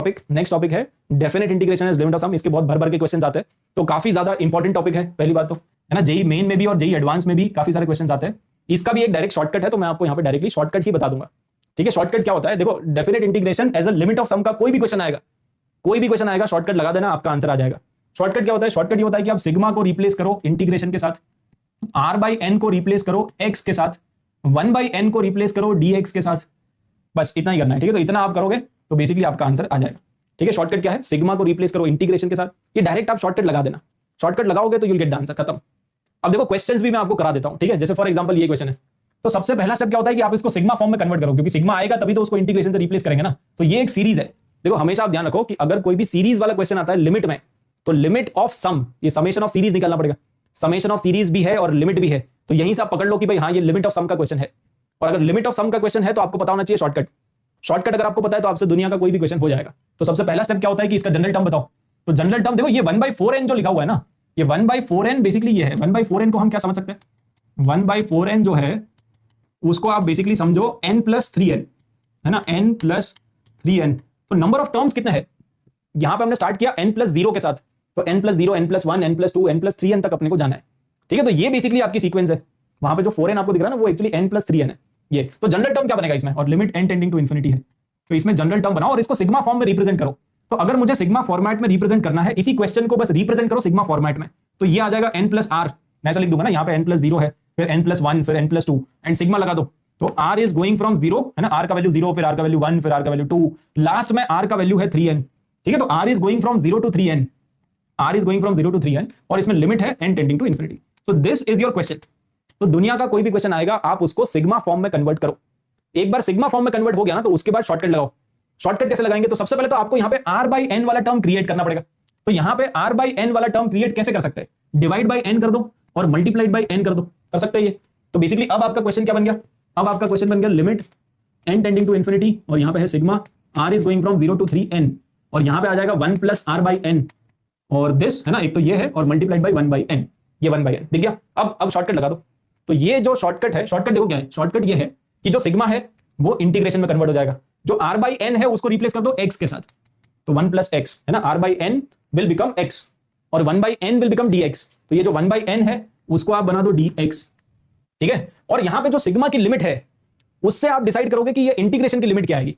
Next topic है definite integration as limit of sum. इसके बहुत भर भर के क्वेश्चन आते हैं, तो काफी ज्यादा इंपॉर्टेंट टॉपिक है। पहली बात तो है ना, जेई मेन में भी और जेई एडवांस में भी काफी सारे क्वेश्चन आते हैं। इसका भी एक डायरेक्ट शॉर्टकट है, तो मैं आपको यहाँ पे डायरेक्टली शॉर्टकट ही बता दूंगा। ठीक है, शॉर्टकट क्या होता है? देखो, definite integration as a limit of sum का कोई भी क्वेश्चन आएगा, कोई भी क्वेश्चन आएगा, शॉर्टकट लगा देना, आपका आंसर आ जाएगा। शॉर्टकट क्या होता है? शॉर्टकट ये होता है कि आप सिग्मा को रिप्लेस करो इंटीग्रेशन के साथ, r बाई एन को रिप्लेस करो x के साथ, 1 बाई एन को रिप्लेस करो dx के साथ। बस इतना ही करना है। ठीक है, तो इतना आप करोगे तो बेसिकली आपका आंसर आ जाएगा। ठीक है, शॉर्टकट क्या है? सिग्मा को रिप्लेस करो इंटीग्रेशन के साथ। ये डायरेक्ट आप शॉर्टकट लगा देना, शॉर्टकट लगाओगे तो यूल गेट द आंसर, खत्म। अब देखो क्वेश्चंस भी मैं आपको करा देता हूं। ठीक है, जैसे फॉर एग्जांपल ये क्वेश्चन है, तो सबसे पहला स्टेप क्या होता है कि आप इसको सिग्मा फॉर्म में कन्वर्ट करो, क्योंकि सिग्मा आएगा तभी तो उसको इंटीग्रेशन से रिप्लेस करेंगे ना। तो ये एक सीरीज है। देखो हमेशा आप ध्यान रखो कि अगर कोई भी सीरीज वाला क्वेश्चन आता है लिमिट में, तो लिमिट ऑफ सम, ये समेशन ऑफ सीरीज निकालना पड़ेगा। समेशन ऑफ सीरीज भी है और लिमिट भी है, तो यहीं से आप पकड़ लो कि भाई हाँ ये लिमिट ऑफ सम का क्वेश्चन है। और अगर लिमिट ऑफ सम का क्वेश्चन है तो आपको पता होना चाहिए शॉर्टकट। शॉर्टकट अगर आपको पता है तो आपसे दुनिया का कोई भी क्वेश्चन हो जाएगा। तो सबसे पहला स्टेप क्या होता है कि इसका जनरल टर्म बताओ। तो जनरल टर्म देखो, ये 1/4n जो लिखा हुआ है ना, ये 1/4n बेसिकली ये है। 1/4n को हम क्या समझ सकते हैं? 1/4n जो है उसको आप बेसिकली समझो n+3n, है ना, n+3n। तो नंबर ऑफ टर्म्स कितने हैं? यहां पे हमने स्टार्ट किया n+0 के साथ, तो n+0, n+1, n+2, n+3n तक अपने को जाना है। ठीक है, तो ये बेसिकली आपकी सीक्वेंस है। वहां पे जो 4n आपको दिख रहा है ना, वो एक्चुअली n+3n है ये। तो जनरल टर्म क्या बनेगा इसमें? और limit n tending to infinity है, तो इसमें जनरल टर्म बनाओ और इसको सिग्मा फॉर्म में रिप्रेजेंट करो। तो अगर मुझे सिग्मा फॉर्मेट में रिप्रेजेंट करना है, इसी क्वेश्चन को बस रिप्रेजेंट करो सिग्मा फॉर्मेट में, तो ये आ जाएगा n+r। मैं ऐसा लिख दूंगा ना, यहाँ पे n+0 है, फिर n+1, फिर n+2 एंड सिग्मा लगा दो। तो r इज गोइंग फ्रॉम 0, है ना, r का वैल्यू 0, फिर r का वैल्यू 1, फिर r का वैल्यू 2, लास्ट में r का वैल्यू है 3n। ठीक है, तो r is going from 0 to 3n, r is going from 0 to 3n, और इसमें लिमिट है n tending to infinity. So this is your question. तो दुनिया का कोई भी क्वेश्चन आएगा, आप उसको सिग्मा फॉर्म में कन्वर्ट करो। एक बार सिग्मा फॉर्म में कन्वर्ट हो गया ना, तो उसके बाद शॉर्टकट लगाओ। शॉर्टकट कैसे लगाएंगे? तो सबसे पहले तो आपको यहाँ पे r/n वाला टर्म क्रिएट करना पड़ेगा। तो यहाँ पे r/n वाला टर्म क्रिएट कैसे कर सकते हैं? डिवाइड बाई n कर दो और मल्टीप्लाइड बाई n कर दो, कर सकते हैं ये। तो बेसिकली अब आपका क्वेश्चन क्या बन गया? अब आपका क्वेश्चन बन गया limit n tending to infinity, और यहाँ पे है sigma r is going from 0 to 3n, और यहाँ पे आ जाएगा 1 + r/n, और दिस है ना, एक तो ये है, और मल्टीप्लाइड बाई 1/n, ये 1/n दिख गया। अब शॉर्टकट लगा दो। तो ये जो शॉर्टकट है, शॉर्टकट देखो क्या है? शॉर्टकट ये है कि जो सिग्मा है वो इंटीग्रेशन में कन्वर्ट हो जाएगा। जो r/n है उसको रिप्लेस कर दो x के साथ, तो 1 + x, है ना, r/n विल बिकम x और 1/n विल बिकम dx। तो ये जो 1/n है उसको आप बना दो dx। ठीक है, और यहां पे जो सिग्मा की लिमिट है उससे आप डिसाइड करोगे कि ये इंटीग्रेशन की लिमिट क्या आएगी, है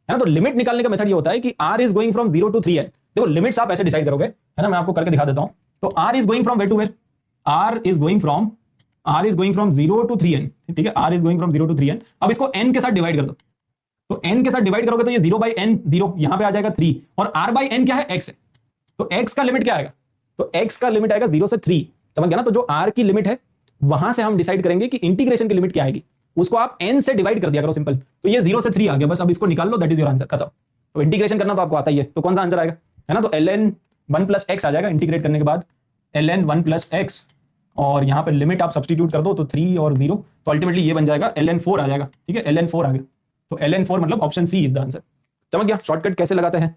ना। तो लिमिट निकालने का मेथड ये होता है कि r is going from 0 to 3n। देखो लिमिट्स आप ऐसे डिसाइड करोगे, है ना, मैं आपको करके दिखा देता हूं। तो r is going from where to where? r is going from 0 to 3n। ठीक है, r is going from 0 to 3n। अब इसको n के साथ डिवाइड कर दो, तो n के साथ डिवाइड करोगे तो ये 0/n 0, यहां पे आ जाएगा 3, और r/n क्या है? x है। तो x का लिमिट क्या आएगा? तो x का लिमिट आएगा 0 से 3। समझ गया ना? तो जो r की लिमिट है वहां से हम डिसाइड करेंगे कि इंटीग्रेशन की लिमिट क्या आएगी। उसको आप n से डिवाइड कर दिया करो, सिंपल। तो ये 0 से 3 आ गया, बस अब इसको निकाल लो, दैट इज योर आंसर, खत्म। तो इंटीग्रेशन करना तो आपको आता ही है, तो कौन सा आंसर आएगा, है ना। तो ln 1 + x आ जाएगा इंटीग्रेट करने के बाद, ln 1 + x, और यहां पे लिमिट आप सब्स्टिट्यूट कर दो, तो 3 और 0, तो अल्टीमेटली ये बन जाएगा ln 4 आ जाएगा। ठीक है, ln 4 आ गया, तो ln 4 मतलब option C is the answer. समझ गया शॉर्टकट कैसे लगाते हैं?